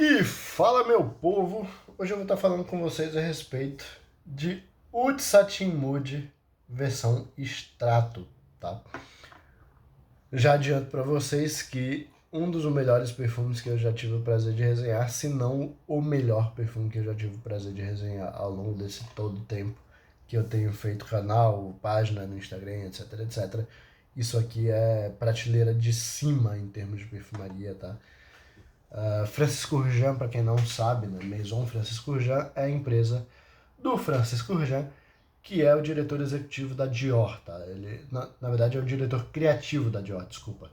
E fala, meu povo! Hoje eu vou estar falando com vocês a respeito de Oud Satin Mood versão extrato, tá? Já adianto para vocês que um dos melhores perfumes que eu já tive o prazer de resenhar, se não o melhor perfume que eu já tive o prazer de resenhar ao longo desse todo tempo que eu tenho feito canal, página no Instagram, etc, etc. Isso aqui é prateleira de cima em termos de perfumaria, tá? Francis Kurkdjian, para quem não sabe, né, Maison Francis Kurkdjian é a empresa do Francis Kurkdjian, que é o diretor executivo da Dior, tá? Ele, na verdade, é o diretor criativo da Dior, desculpa.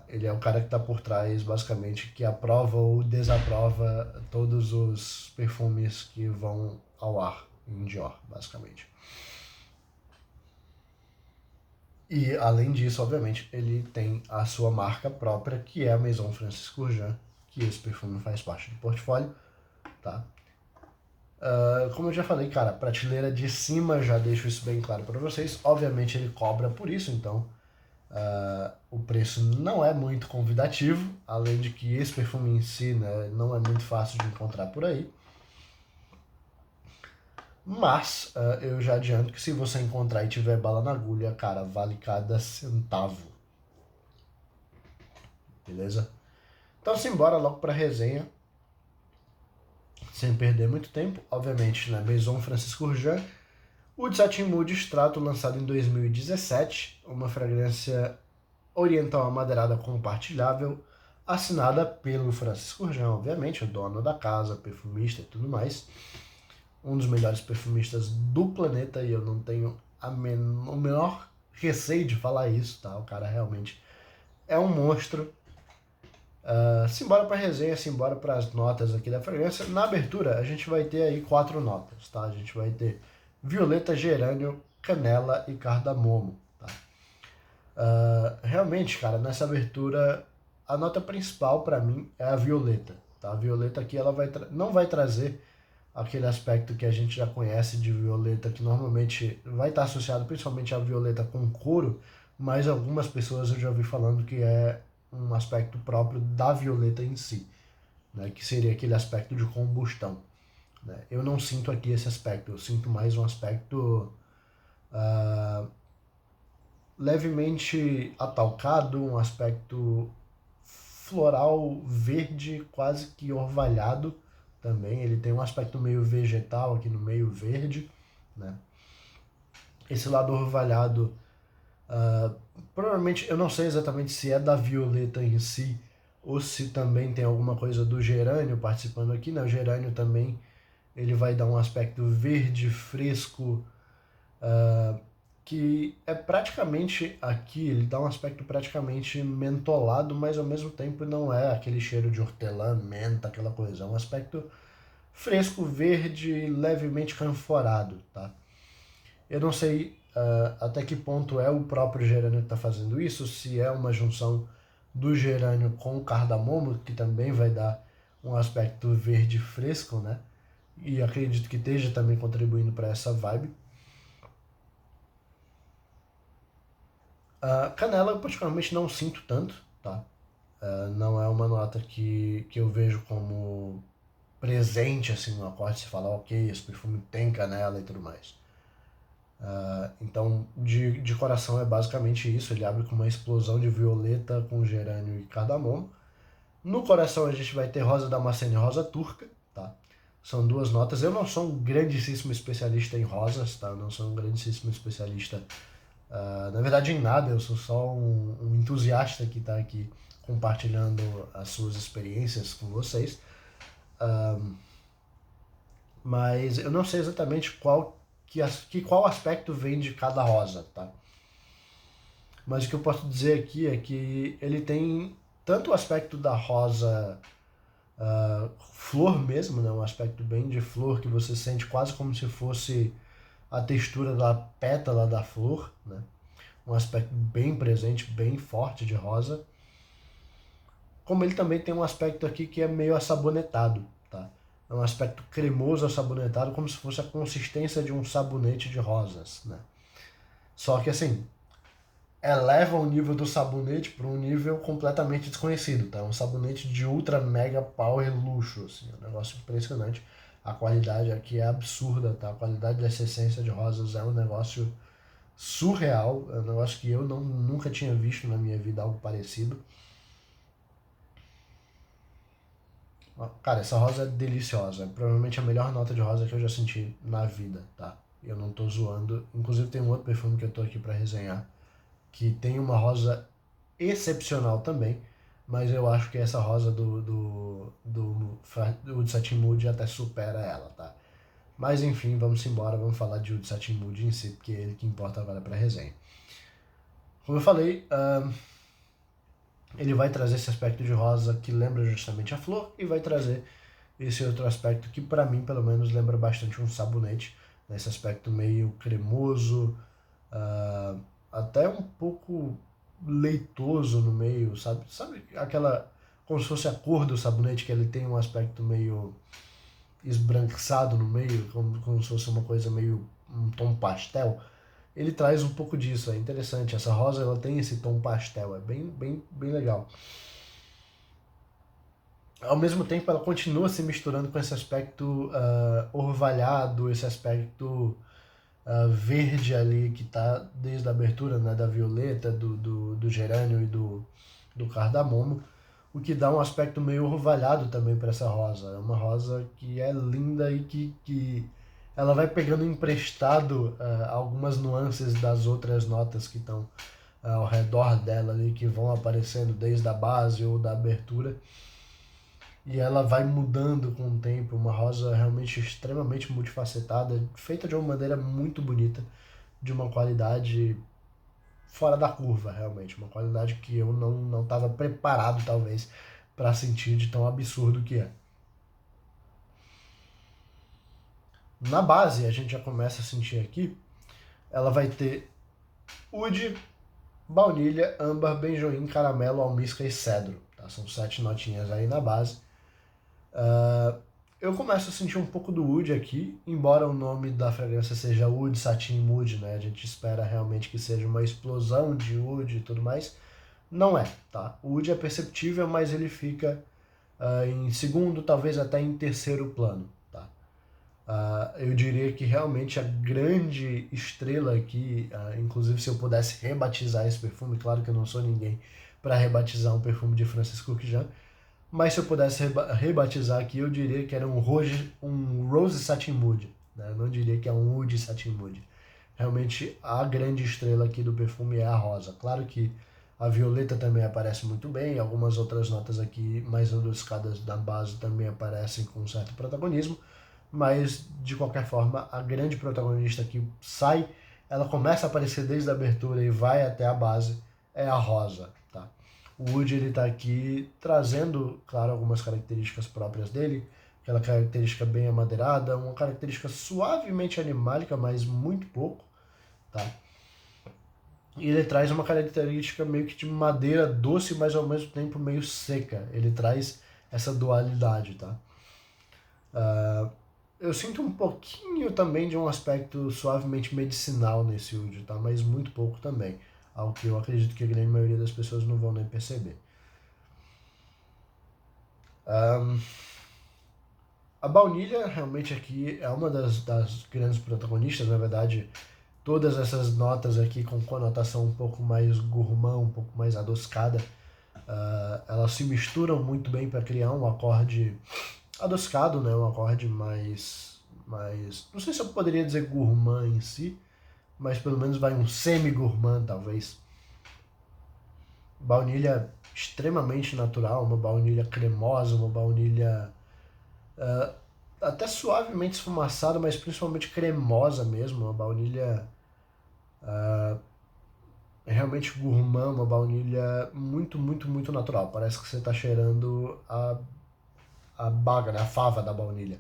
Ele é o cara que está por trás, basicamente, que aprova ou desaprova todos os perfumes que vão ao ar em Dior, basicamente. E, além disso, obviamente, ele tem a sua marca própria, que é a Maison Francis Kurkdjian, que esse perfume faz parte do portfólio, tá? Como eu já falei, cara, prateleira de cima, já deixo isso bem claro para vocês. Obviamente ele cobra por isso, então o preço não é muito convidativo, além de que esse perfume em si, né, não é muito fácil de encontrar por aí. Mas eu já adianto que se você encontrar e tiver bala na agulha, cara, vale cada centavo. Beleza? Então simbora logo pra resenha. Sem perder muito tempo, obviamente, na Maison Francis Kurkdjian, Oud Satin Mood extrato lançado em 2017, uma fragrância oriental amadeirada compartilhável, assinada pelo Francis Kurkdjian, obviamente, o dono da casa, perfumista e tudo mais. Um dos melhores perfumistas do planeta, e eu não tenho o menor receio de falar isso, tá? O cara realmente é um monstro. Simbora para a resenha, simbora para as notas aqui da fragrância. Na abertura, a gente vai ter aí 4 notas, tá? A gente vai ter violeta, gerânio, canela e cardamomo, tá? Realmente, cara, nessa abertura, a nota principal para mim é a violeta, tá? A violeta aqui ela não vai trazer aquele aspecto que a gente já conhece de violeta, que normalmente vai estar associado principalmente à violeta com couro, mas algumas pessoas eu já ouvi falando que é um aspecto próprio da violeta em si, né, que seria aquele aspecto de combustão. Né? Eu não sinto aqui esse aspecto, eu sinto mais um aspecto levemente atalcado, um aspecto floral verde, quase que orvalhado também. Ele tem um aspecto meio vegetal aqui no meio verde, né? Esse lado orvalhado, provavelmente, eu não sei exatamente se é da violeta em si, ou se também tem alguma coisa do gerânio participando aqui, né? O gerânio também, ele vai dar um aspecto verde, fresco, que é praticamente aqui, ele dá um aspecto praticamente mentolado, mas ao mesmo tempo não é aquele cheiro de hortelã, menta, aquela coisa. É um aspecto fresco, verde, levemente canforado, tá? Eu não sei até que ponto é o próprio gerânio que está fazendo isso, se é uma junção do gerânio com o cardamomo, que também vai dar um aspecto verde fresco, né? E acredito que esteja também contribuindo para essa vibe. Canela eu particularmente não sinto tanto, tá? Não é uma nota que eu vejo como presente assim no acorde, se falar, ok, esse perfume tem canela e tudo mais. Então, de coração é basicamente isso, ele abre com uma explosão de violeta com gerânio e cardamomo. No coração a gente vai ter rosa damascena e rosa turca, tá? São duas notas. Eu não sou um grandíssimo especialista em rosas, tá? Eu não sou um grandíssimo especialista, na verdade, em nada. Eu sou só um entusiasta que está aqui compartilhando as suas experiências com vocês. Mas eu não sei exatamente qual aspecto vem de cada rosa, tá? Mas o que eu posso dizer aqui é que ele tem tanto o aspecto da rosa flor mesmo, né? Um aspecto bem de flor que você sente quase como se fosse a textura da pétala da flor, né? Um aspecto bem presente, bem forte de rosa. Como ele também tem um aspecto aqui que é meio assabonetado, tá? É um aspecto cremoso assabonetado, como se fosse a consistência de um sabonete de rosas, né? Só que assim, eleva o nível do sabonete para um nível completamente desconhecido, tá? Um sabonete de ultra mega power luxo, assim, é um negócio impressionante. A qualidade aqui é absurda, tá? A qualidade dessa essência de rosas é um negócio surreal, é um negócio que eu nunca tinha visto na minha vida algo parecido. Cara, essa rosa é deliciosa, é provavelmente a melhor nota de rosa que eu já senti na vida, tá? Eu não tô zoando, inclusive tem um outro perfume que eu tô aqui pra resenhar, que tem uma rosa excepcional também, mas eu acho que essa rosa do Oud Satin Mood até supera ela, tá? Mas enfim, vamos embora, vamos falar de Oud Satin Mood em si, porque é ele que importa agora pra resenha. Como eu falei, ele vai trazer esse aspecto de rosa que lembra justamente a flor e vai trazer esse outro aspecto que para mim, pelo menos, lembra bastante um sabonete, nesse aspecto meio cremoso, até um pouco leitoso no meio, sabe? Sabe aquela, como se fosse a cor do sabonete, que ele tem um aspecto meio esbranquiçado no meio, como se fosse uma coisa meio, um tom pastel. Ele traz um pouco disso, é interessante. Essa rosa, ela tem esse tom pastel, é bem legal. Ao mesmo tempo, ela continua se misturando com esse aspecto orvalhado, esse aspecto verde ali que tá desde a abertura, né, da violeta, do gerânio e do cardamomo, o que dá um aspecto meio orvalhado também para essa rosa. É uma rosa que é linda e que ela vai pegando emprestado algumas nuances das outras notas que estão ao redor dela ali, que vão aparecendo desde a base ou da abertura. E ela vai mudando com o tempo, uma rosa realmente extremamente multifacetada, feita de uma maneira muito bonita, de uma qualidade fora da curva, realmente, uma qualidade que eu não estava preparado, talvez, para sentir de tão absurdo que é. Na base, a gente já começa a sentir aqui, ela vai ter oud, baunilha, âmbar, benjoim, caramelo, almíscar e cedro. Tá? São 7 notinhas aí na base. Eu começo a sentir um pouco do oud aqui, embora o nome da fragrância seja Oud Satin Mood, né? A gente espera realmente que seja uma explosão de oud e tudo mais. Não é, tá? O oud é perceptível, mas ele fica em segundo, talvez até em terceiro plano, tá? Eu diria que realmente a grande estrela aqui, inclusive se eu pudesse rebatizar esse perfume, claro que eu não sou ninguém para rebatizar um perfume de Francis Kurkdjian, mas se eu pudesse rebatizar aqui, eu diria que era um Rose Satin Mood, né? Eu não diria que é um Oud Satin Mood. Realmente a grande estrela aqui do perfume é a rosa. Claro que a violeta também aparece muito bem, algumas outras notas aqui mais adocicadas da base também aparecem com um certo protagonismo, mas de qualquer forma a grande protagonista que sai, ela começa a aparecer desde a abertura e vai até a base, é a rosa, tá? O Oud ele tá aqui trazendo, claro, algumas características próprias dele, aquela característica bem amadeirada, uma característica suavemente animálica, mas muito pouco, tá? E ele traz uma característica meio que de madeira doce, mas ao mesmo tempo meio seca. Ele traz essa dualidade, tá? Eu sinto um pouquinho também de um aspecto suavemente medicinal nesse oud, tá? Mas muito pouco também. Algo que eu acredito que a grande maioria das pessoas não vão nem perceber. A baunilha realmente aqui é uma das grandes protagonistas, na verdade. Todas essas notas aqui com conotação um pouco mais gourmand, um pouco mais adocicada, elas se misturam muito bem para criar um acorde adocicado, né? Um acorde mais... Não sei se eu poderia dizer gourmand em si, mas pelo menos vai um semi-gourmand, talvez. Baunilha extremamente natural, uma baunilha cremosa, uma baunilha até suavemente esfumaçada, mas principalmente cremosa mesmo, uma baunilha realmente gourmand, uma baunilha muito natural. Parece que você está cheirando a baga, né? A fava da baunilha.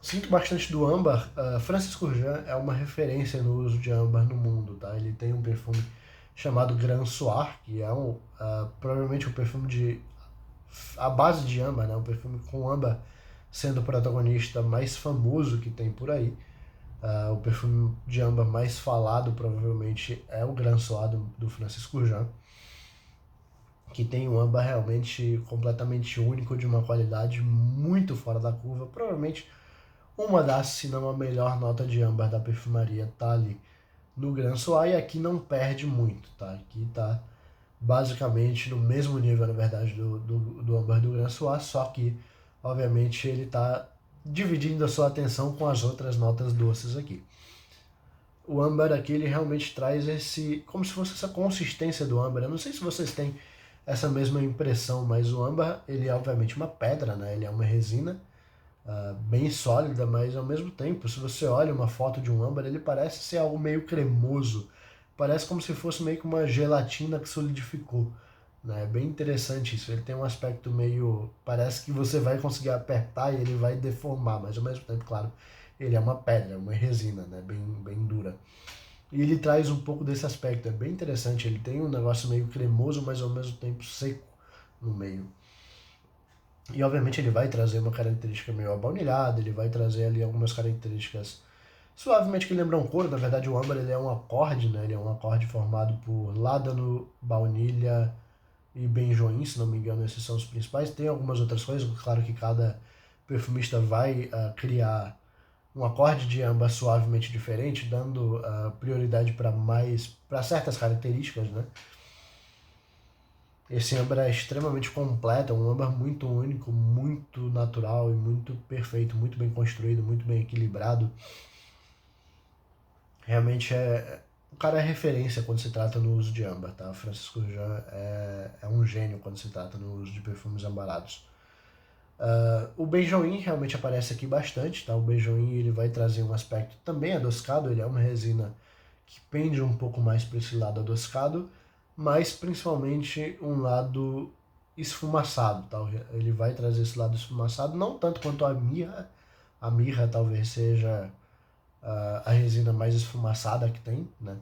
Sinto bastante do âmbar. Francis Kurkdjian é uma referência no uso de âmbar no mundo, tá? Ele tem um perfume chamado Grand Soir, que é provavelmente um perfume a base de âmbar, né? Um perfume com âmbar sendo o protagonista mais famoso que tem por aí. O perfume de âmbar mais falado provavelmente é o Grand Soir do Francis Kurkdjian, que tem um âmbar realmente completamente único, de uma qualidade muito fora da curva. Provavelmente uma das, se não a melhor nota de âmbar da perfumaria tá ali no Grand Soir, e aqui não perde muito, tá? Aqui tá basicamente no mesmo nível, na verdade, do âmbar do Grand Soir, só que, obviamente, ele tá dividindo a sua atenção com as outras notas doces aqui. O âmbar aqui, ele realmente traz esse, como se fosse essa consistência do âmbar. Eu não sei se vocês têm essa mesma impressão, mas o âmbar, ele é obviamente uma pedra, né? Ele é uma resina bem sólida, mas ao mesmo tempo, se você olha uma foto de um âmbar, ele parece ser algo meio cremoso. Parece como se fosse meio que uma gelatina que solidificou. Né? É bem interessante isso. Ele tem um aspecto meio... Parece que você vai conseguir apertar e ele vai deformar, mas ao mesmo tempo, claro, ele é uma pedra, uma resina, né? Bem dura. E ele traz um pouco desse aspecto, é bem interessante. Ele tem um negócio meio cremoso, mas ao mesmo tempo seco no meio. E obviamente ele vai trazer uma característica meio abaunilhada, ele vai trazer ali algumas características suavemente que lembram couro. Na verdade o âmbar ele é um acorde, né? Ele é um acorde formado por ládano, baunilha e benjoim, se não me engano, esses são os principais. Tem algumas outras coisas, claro que cada perfumista vai criar um acorde de âmbar suavemente diferente, dando prioridade para certas características, né? Esse âmbar é extremamente completo, é um âmbar muito único, muito natural e muito perfeito, muito bem construído, muito bem equilibrado. Realmente o cara é referência quando se trata no uso de âmbar, tá? O Francis Kurkdjian é um gênio quando se trata no uso de perfumes ambarados. O benjoim realmente aparece aqui bastante, tá? O benjoim ele vai trazer um aspecto também adocicado, ele é uma resina que pende um pouco mais para esse lado adocicado, mas principalmente um lado esfumaçado, tá? Ele vai trazer esse lado esfumaçado, não tanto quanto a mirra talvez seja a resina mais esfumaçada que tem, né?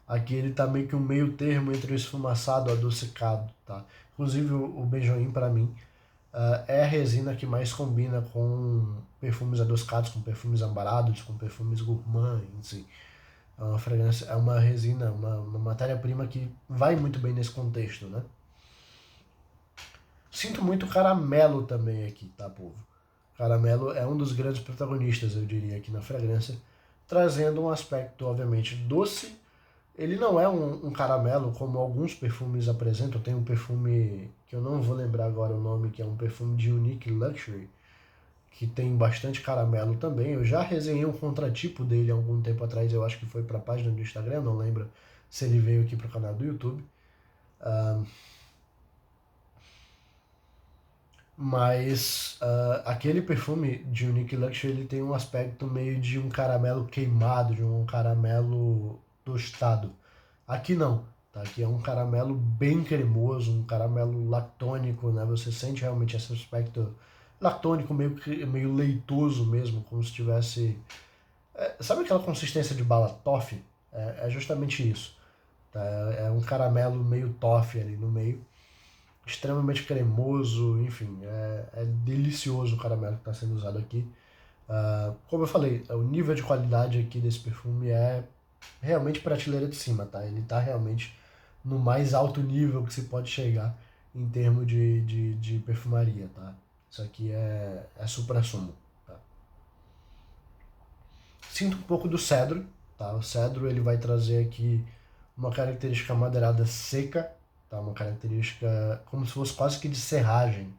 Aqui ele tá meio que um meio termo entre o esfumaçado e o adocicado, tá? Inclusive o benjoim para mim é a resina que mais combina com perfumes adocicados, com perfumes ambarados, com perfumes gourmand, enfim. É uma fragrância, é uma resina, uma matéria-prima que vai muito bem nesse contexto, né? Sinto muito caramelo também aqui, tá, povo? Caramelo é um dos grandes protagonistas, eu diria, aqui na fragrância, trazendo um aspecto, obviamente, doce. Ele não é um caramelo como alguns perfumes apresentam. Tem um perfume que eu não vou lembrar agora o nome, que é um perfume de Unique Luxury, que tem bastante caramelo também. Eu já resenhei um contratipo dele há algum tempo atrás, eu acho que foi para a página do Instagram, não lembro se ele veio aqui para o canal do YouTube. Mas aquele perfume de Unique Luxury ele tem um aspecto meio de um caramelo queimado, de um caramelo tostado. Aqui não, tá? Aqui é um caramelo bem cremoso, um caramelo lactônico, né? Você sente realmente esse aspecto lactônico, meio leitoso mesmo, como se tivesse... sabe aquela consistência de bala toffee? É justamente isso. Tá? É um caramelo meio toffee ali no meio, extremamente cremoso, enfim, é delicioso o caramelo que está sendo usado aqui. Como eu falei, o nível de qualidade aqui desse perfume é realmente prateleira de cima, tá? Ele tá realmente no mais alto nível que se pode chegar em termos de perfumaria, tá? Isso aqui é supra-sumo, tá? Sinto um pouco do cedro, tá? O cedro ele vai trazer aqui uma característica madeirada seca, tá? Uma característica como se fosse quase que de serragem,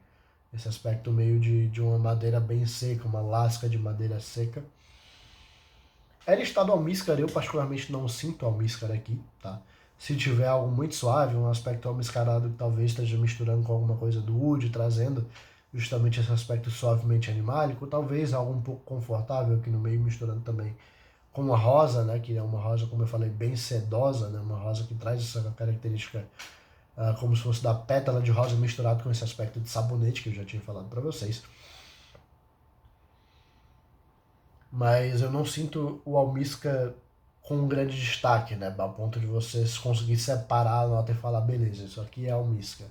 esse aspecto meio de uma madeira bem seca, uma lasca de madeira seca. É listado almíscar, eu particularmente não sinto almíscar aqui, tá? Se tiver algo muito suave, um aspecto almiscarado que talvez esteja misturando com alguma coisa do wood, trazendo justamente esse aspecto suavemente animálico, talvez algo um pouco confortável aqui no meio, misturando também com a rosa, né, que é uma rosa, como eu falei, bem sedosa, né, uma rosa que traz essa característica como se fosse da pétala de rosa misturado com esse aspecto de sabonete que eu já tinha falado para vocês. Mas eu não sinto o almíscar com um grande destaque, né, a ponto de você conseguir separar a nota e falar, beleza, isso aqui é almíscar.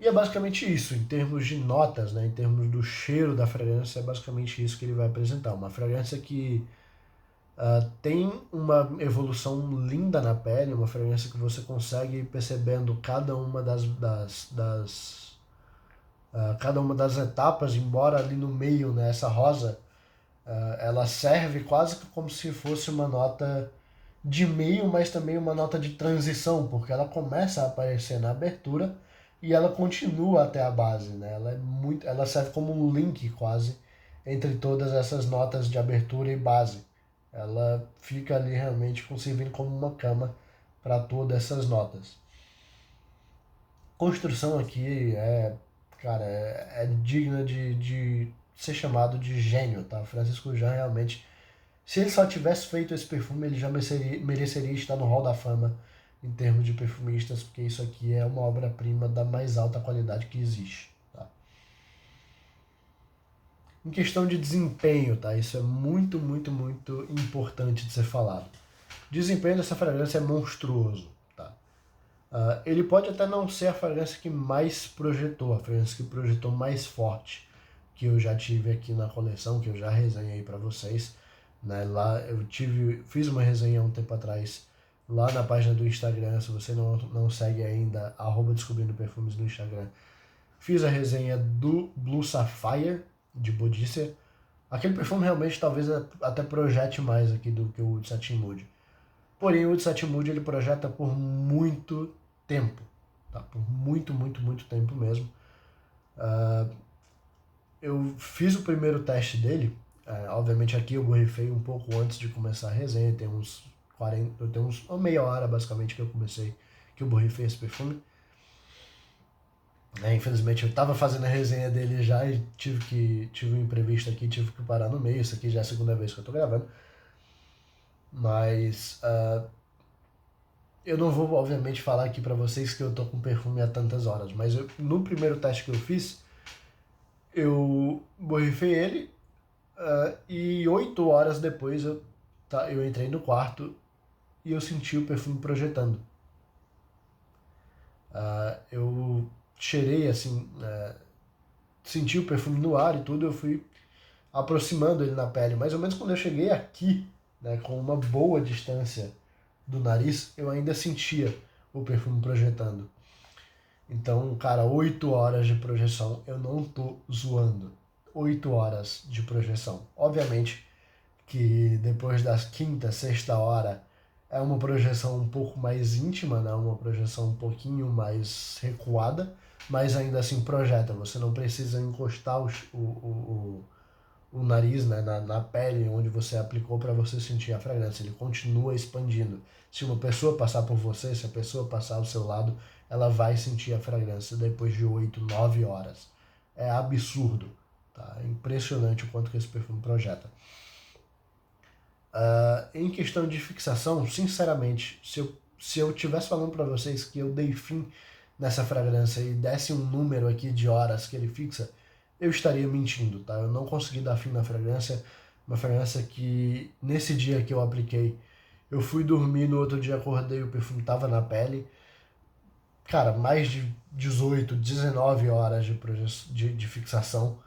E é basicamente isso, em termos de notas, né, em termos do cheiro da fragrância, é basicamente isso que ele vai apresentar. Uma fragrância que tem uma evolução linda na pele, uma fragrância que você consegue ir percebendo cada uma cada uma das etapas, embora ali no meio, né, essa rosa, ela serve quase que como se fosse uma nota de meio, mas também uma nota de transição, porque ela começa a aparecer na abertura e ela continua até a base, né? Ela serve como um link quase entre todas essas notas de abertura e base. Ela fica ali realmente servindo como uma cama para todas essas notas. Construção aqui cara, é digna de ser chamado de gênio, tá? Francisco já realmente, se ele só tivesse feito esse perfume, ele já mereceria estar no Hall da Fama em termos de perfumistas, porque isso aqui é uma obra-prima da mais alta qualidade que existe, tá? Em questão de desempenho, tá? Isso é muito, muito, muito importante de ser falado. O desempenho dessa fragrância é monstruoso, tá? Ele pode até não ser a fragrância que mais projetou, a fragrância que projetou mais forte, que eu já tive aqui na coleção, que eu já resenhei para vocês, né? Lá fiz uma resenha há um tempo atrás, lá na página do Instagram, se você não segue ainda, @descobrindo perfumes no Instagram. Fiz a resenha do Blue Sapphire, de Boudicca. Aquele perfume realmente talvez até projete mais aqui do que o Oud Satin Mood. Porém, o Oud Satin Mood ele projeta por muito tempo, tá? Por muito, muito, muito tempo mesmo. Eu fiz o primeiro teste dele, obviamente aqui eu borrifei um pouco antes de começar a resenha, tem uma meia hora basicamente que eu comecei, que eu borrifei esse perfume. Infelizmente eu estava fazendo a resenha dele já e tive um imprevisto aqui, tive que parar no meio, isso aqui já é a segunda vez que eu estou gravando. Mas eu não vou obviamente falar aqui para vocês que eu tô com perfume há tantas horas, mas no primeiro teste que eu fiz, eu borrifei ele e 8 horas depois eu entrei no quarto e eu senti o perfume projetando. Eu cheirei assim, senti o perfume no ar e tudo, eu fui aproximando ele na pele. Mais ou menos quando eu cheguei aqui, né, com uma boa distância do nariz, eu ainda sentia o perfume projetando. Então, cara, 8 horas de projeção, eu não tô zoando. 8 horas de projeção. Obviamente que depois das quinta, sexta hora é uma projeção um pouco mais íntima, né? Uma projeção um pouquinho mais recuada, mas ainda assim projeta. Você não precisa encostar o nariz, né, na pele onde você aplicou para você sentir a fragrância. Ele continua expandindo. Se uma pessoa passar por você, se a pessoa passar ao seu lado, ela vai sentir a fragrância depois de 8, 9 horas. É absurdo. Tá? É impressionante o quanto que esse perfume projeta. Em questão de fixação, sinceramente, se eu tivesse falando para vocês que eu dei fim nessa fragrância e desse um número aqui de horas que ele fixa, eu estaria mentindo, tá? Eu não consegui dar fim na fragrância, uma fragrância que nesse dia que eu apliquei, eu fui dormir, no outro dia acordei, o perfume tava na pele. Cara, mais de 18, 19 horas de fixação.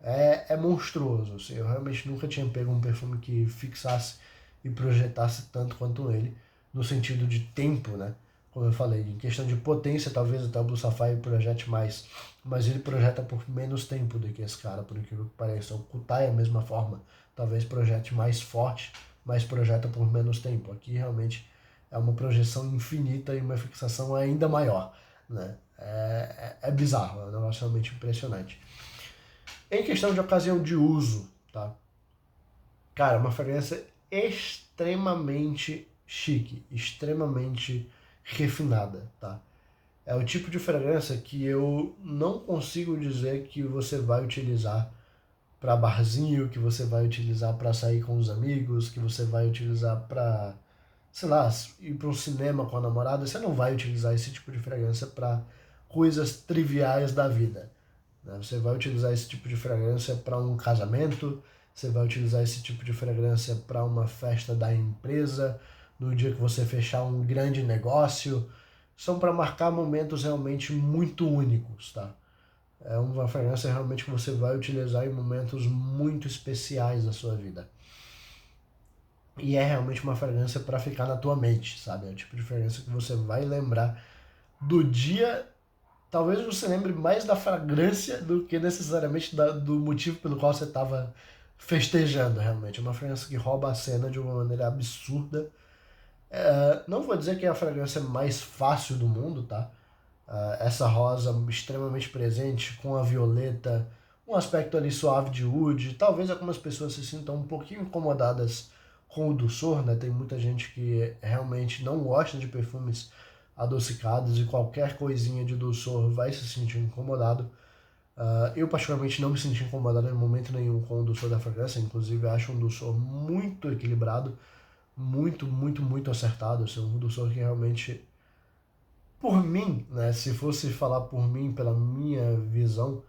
É monstruoso, assim. Eu realmente nunca tinha pego um perfume que fixasse e projetasse tanto quanto ele, no sentido de tempo, né? Como eu falei, em questão de potência, talvez até o Blue Sapphire projete mais, mas ele projeta por menos tempo do que esse cara, por incrível que pareça. O Kutai é a mesma forma, talvez projete mais forte, mas projeta por menos tempo. Aqui realmente é uma projeção infinita e uma fixação ainda maior, né? É bizarro, é um negócio realmente impressionante. Em questão de ocasião de uso, tá? Cara, uma fragrância extremamente chique, extremamente refinada, tá? É o tipo de fragrância que eu não consigo dizer que você vai utilizar para barzinho, que você vai utilizar para sair com os amigos, que você vai utilizar para, sei lá, ir para um cinema com a namorada. Você não vai utilizar esse tipo de fragrância para coisas triviais da vida. Você vai utilizar esse tipo de fragrância para um casamento, você vai utilizar esse tipo de fragrância para uma festa da empresa, no dia que você fechar um grande negócio, são para marcar momentos realmente muito únicos, tá? É uma fragrância realmente que você vai utilizar em momentos muito especiais da sua vida. E é realmente uma fragrância para ficar na tua mente, sabe? É o tipo de fragrância que você vai lembrar do dia. Talvez você lembre mais da fragrância do que necessariamente do motivo pelo qual você estava festejando, realmente. É uma fragrância que rouba a cena de uma maneira absurda. Não vou dizer que é a fragrância mais fácil do mundo, tá? Essa rosa extremamente presente com a violeta, um aspecto ali suave de oud. Talvez algumas pessoas se sintam um pouquinho incomodadas com o doçor, né? Tem muita gente que realmente não gosta de perfumes adocicados e qualquer coisinha de doçor vai se sentir incomodado. Eu particularmente não me senti incomodado em momento nenhum com o doçor da fragrância, inclusive acho um doçor muito equilibrado, muito, muito, muito acertado. Assim, um doçor que realmente, por mim, né, se fosse falar por mim, pela minha visão,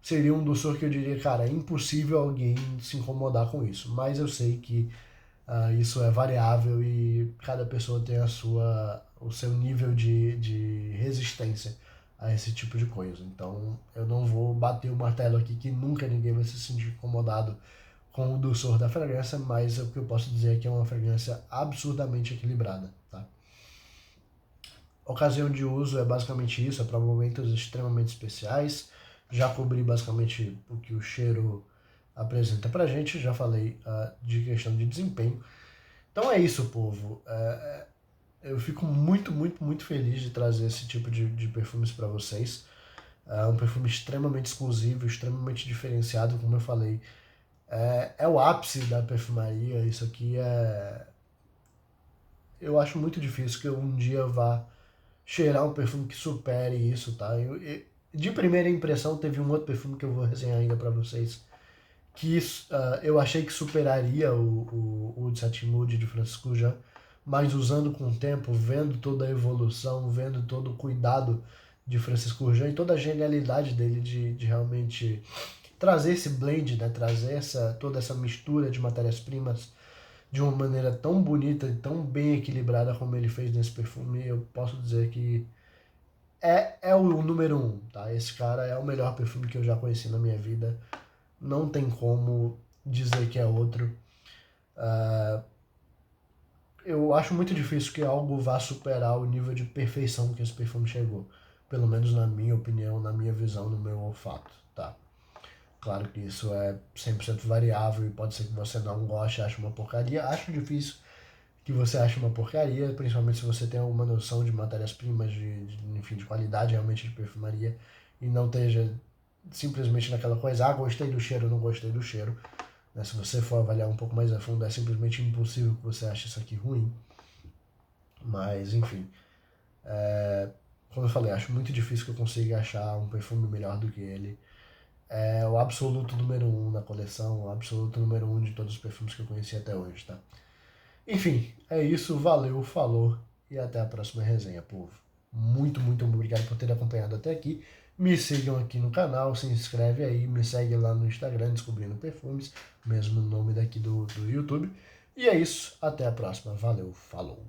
seria um doçor que eu diria, cara, é impossível alguém se incomodar com isso. Mas eu sei que isso é variável e cada pessoa tem o seu nível de resistência a esse tipo de coisa. Então eu não vou bater o martelo aqui que nunca ninguém vai se sentir incomodado com o doçor da fragrância, mas o que eu posso dizer é que é uma fragrância absurdamente equilibrada, tá? Ocasião de uso é basicamente isso, é para momentos extremamente especiais. Já cobri basicamente o que o cheiro apresenta pra gente, já falei de questão de desempenho. Então é isso, povo. Eu fico muito, muito, muito feliz de trazer esse tipo de perfumes para vocês. É um perfume extremamente exclusivo, extremamente diferenciado, como eu falei. É o ápice da perfumaria. Isso aqui é. Eu acho muito difícil que eu um dia vá cheirar um perfume que supere isso, tá? De primeira impressão, teve um outro perfume que eu vou resenhar ainda para vocês, que eu achei que superaria o de Satin Mood de Francisco Jean, mas usando com o tempo, vendo toda a evolução, vendo todo o cuidado de Francisco Jean e toda a genialidade dele de realmente trazer esse blend, né, trazer toda essa mistura de matérias-primas de uma maneira tão bonita e tão bem equilibrada como ele fez nesse perfume, eu posso dizer que é o número um, tá? Esse cara é o melhor perfume que eu já conheci na minha vida. Não tem como dizer que é outro. Eu acho muito difícil que algo vá superar o nível de perfeição que esse perfume chegou. Pelo menos na minha opinião, na minha visão, no meu olfato, tá? Claro que isso é 100% variável e pode ser que você não goste, ache uma porcaria. Acho difícil que você ache uma porcaria, principalmente se você tem alguma noção de matérias-primas, enfim, de qualidade realmente de perfumaria e não esteja simplesmente naquela coisa, gostei do cheiro, não gostei do cheiro. Né? Se você for avaliar um pouco mais a fundo, é simplesmente impossível que você ache isso aqui ruim. Mas, enfim, como eu falei, acho muito difícil que eu consiga achar um perfume melhor do que ele. É o absoluto número um da coleção, o absoluto número um de todos os perfumes que eu conheci até hoje, tá? Enfim, é isso, valeu, falou e até a próxima resenha, povo. Muito, muito obrigado por ter acompanhado até aqui. Me sigam aqui no canal, se inscreve aí, me segue lá no Instagram, Descobrindo Perfumes, mesmo nome daqui do YouTube. E é isso, até a próxima, valeu, falou.